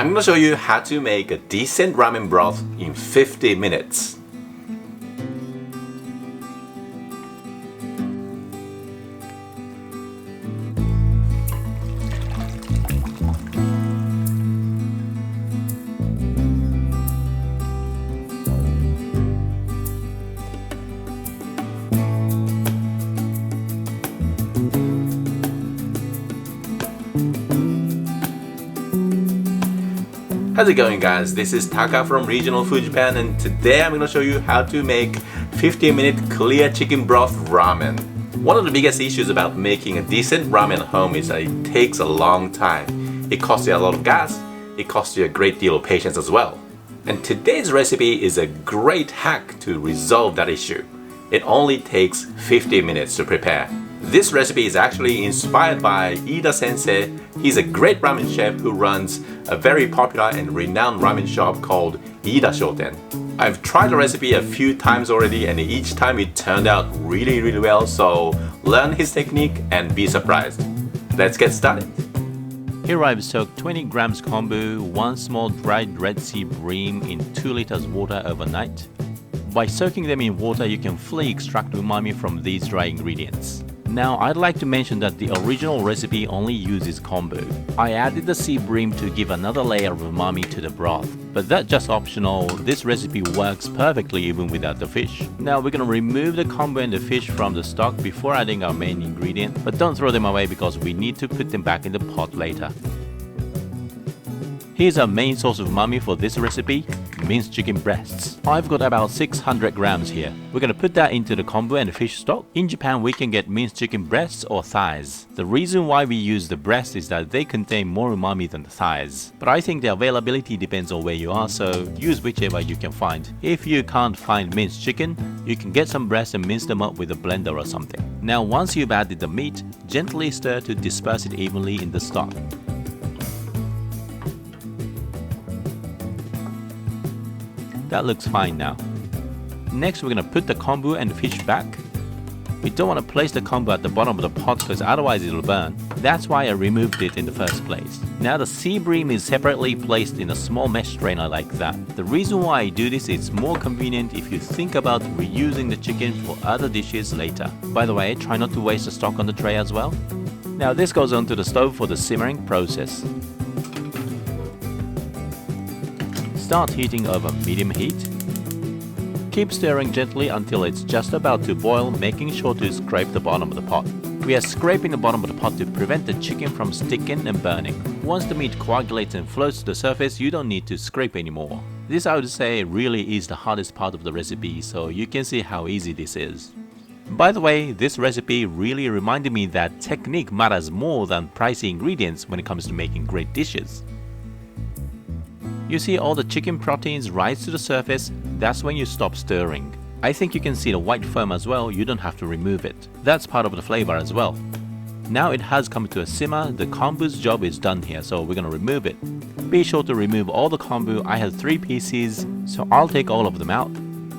I'm gonna show you how to make a decent ramen broth in 50 minutes. How's it going, guys? This is Taka from Regional Food Japan, and today I'm going to show you how to make 15-minute clear chicken broth ramen. One of the biggest issues about making a decent ramen at home is that it takes a long time. It costs you a lot of gas, it costs you a great deal of patience as well. And today's recipe is a great hack to resolve that issue. It only takes 50 minutes to prepare. This recipe is actually inspired by Iida sensei. He's a great ramen chef who runs a very popular and renowned ramen shop called Iida Shota. I've tried the recipe a few times already, and each time it turned out really well, so learn his technique and be surprised. Let's get started. Here I've soaked 20 grams kombu, 1 small dried red seabream in 2 liters water overnight. By soaking them in water, you can fully extract umami from these dry ingredients. Now, I'd like to mention that the original recipe only uses kombu. I added the seabream to give another layer of umami to the broth, but that's just optional. This recipe works perfectly even without the fish. Now, we're gonna remove the kombu and the fish from the stock before adding our main ingredient, but don't throw them away because we need to put them back in the pot later. Here's our main source of umami for this recipe, minced chicken breasts. I've got about 600 grams here. We're gonna put that into the kombu and the fish stock. In Japan, we can get minced chicken breasts or thighs. The reason why we use the breast is that they contain more umami than the thighs. But I think the availability depends on where you are, so use whichever you can find. If you can't find minced chicken, you can get some breasts and mince them up with a blender or something. Now, once you've added the meat, gently stir to disperse it evenly in the stock. That looks fine now. Next, we're going to put the kombu and the fish back. We don't want to place the kombu at the bottom of the pot because otherwise it'll burn. That's why I removed it in the first place. Now the seabream is separately placed in a small mesh strainer like that. The reason why I do this is more convenient if you think about reusing the chicken for other dishes later. By the way, try not to waste the stock on the tray as well. Now this goes onto the stove for the simmering process. Start heating over medium heat. Keep stirring gently until it's just about to boil, making sure to scrape the bottom of the pot. We are scraping the bottom of the pot to prevent the chicken from sticking and burning. Once the meat coagulates and floats to the surface, you don't need to scrape anymore. This, I would say, really is the hardest part of the recipe, so you can see how easy this is. By the way, this recipe really reminded me that technique matters more than pricey ingredients when it comes to making great dishes. You see all the chicken proteins rise to the surface, that's when you stop stirring. I think you can see the white foam as well, you don't have to remove it. That's part of the flavor as well. Now it has come to a simmer, the kombu's job is done here, so we're gonna remove it. Be sure to remove all the kombu. I had 3 pieces, so I'll take all of them out.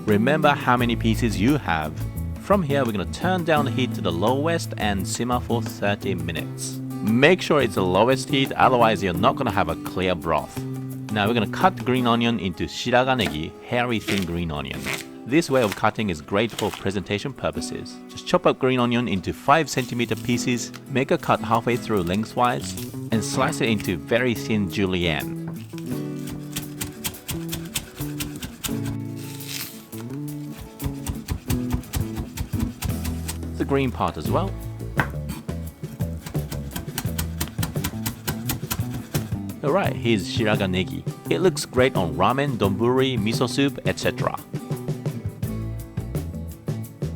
Remember how many pieces you have. From here, we're gonna turn down the heat to the lowest and simmer for 30 minutes. Make sure it's the lowest heat, otherwise you're not gonna have a clear broth. Now we're going to cut green onion into shiraganegi, hairy thin green onion. This way of cutting is great for presentation purposes. Just chop up green onion into 5 cm pieces, make a cut halfway through lengthwise, and slice it into very thin julienne. The green part as well. Alright, here's shiraganegi. It looks great on ramen, donburi, miso soup, etc.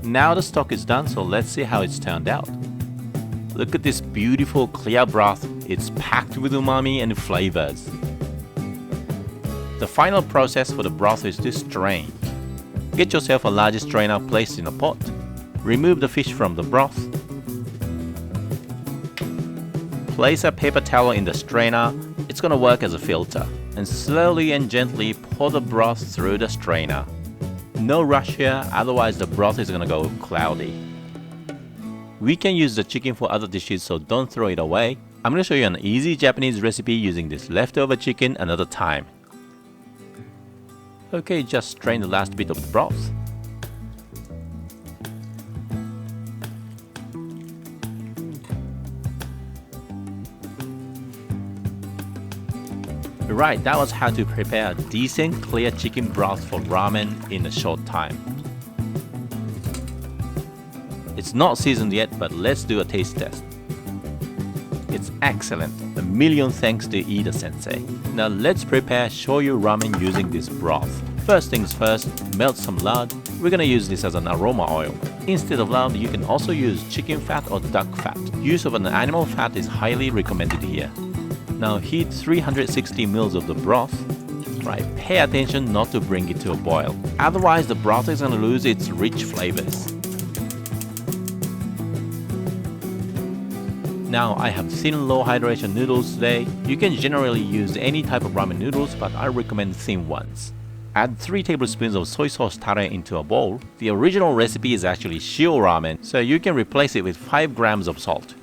Now the stock is done, so let's see how it's turned out. Look at this beautiful clear broth. It's packed with umami and flavors. The final process for the broth is to strain. Get yourself a larger strainer placed in a pot. Remove the fish from the broth. Place a paper towel in the strainer. It's gonna work as a filter. And slowly and gently pour the broth through the strainer. No rush here, otherwise the broth is gonna go cloudy. We can use the chicken for other dishes, so don't throw it away. I'm gonna show you an easy Japanese recipe using this leftover chicken another time. Okay, just strain the last bit of the broth. Right, that was how to prepare a decent clear chicken broth for ramen in a short time. It's not seasoned yet, but let's do a taste test. It's excellent. A million thanks to Iida sensei. Now let's prepare shoyu ramen using this broth. First things first, melt some lard. We're gonna use this as an aroma oil. Instead of lard, you can also use chicken fat or duck fat. Use of an animal fat is highly recommended here. Now heat 360 ml of the broth. Right, pay attention not to bring it to a boil. Otherwise the broth is gonna lose its rich flavors. Now I have thin low hydration noodles today. You can generally use any type of ramen noodles, but I recommend thin ones. Add 3 tablespoons of soy sauce tare into a bowl. The original recipe is actually shio ramen, so you can replace it with 5 grams of salt.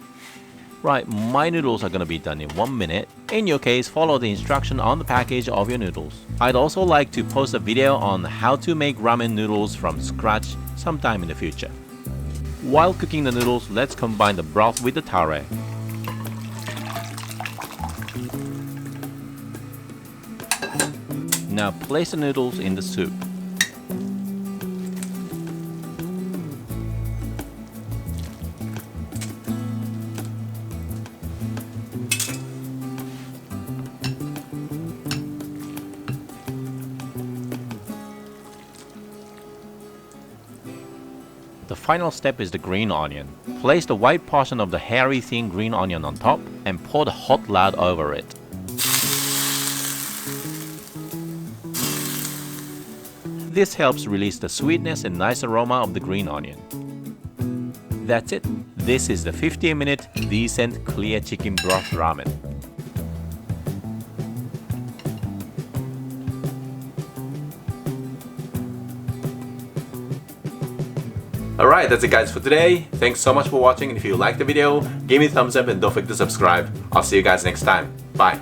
Right, my noodles are gonna be done in 1 minute. In your case, follow the instruction on the package of your noodles. I'd also like to post a video on how to make ramen noodles from scratch sometime in the future. While cooking the noodles, let's combine the broth with the tare. Now place the noodles in the soup. The final step is the green onion. Place the white portion of the hairy thin green onion on top and pour the hot lard over it. This helps release the sweetness and nice aroma of the green onion. That's it. This is the 15-minute decent clear chicken broth ramen. Alright, that's it guys for today. Thanks so much for watching, and if you liked the video, give me a thumbs up and don't forget to subscribe. I'll see you guys next time. Bye.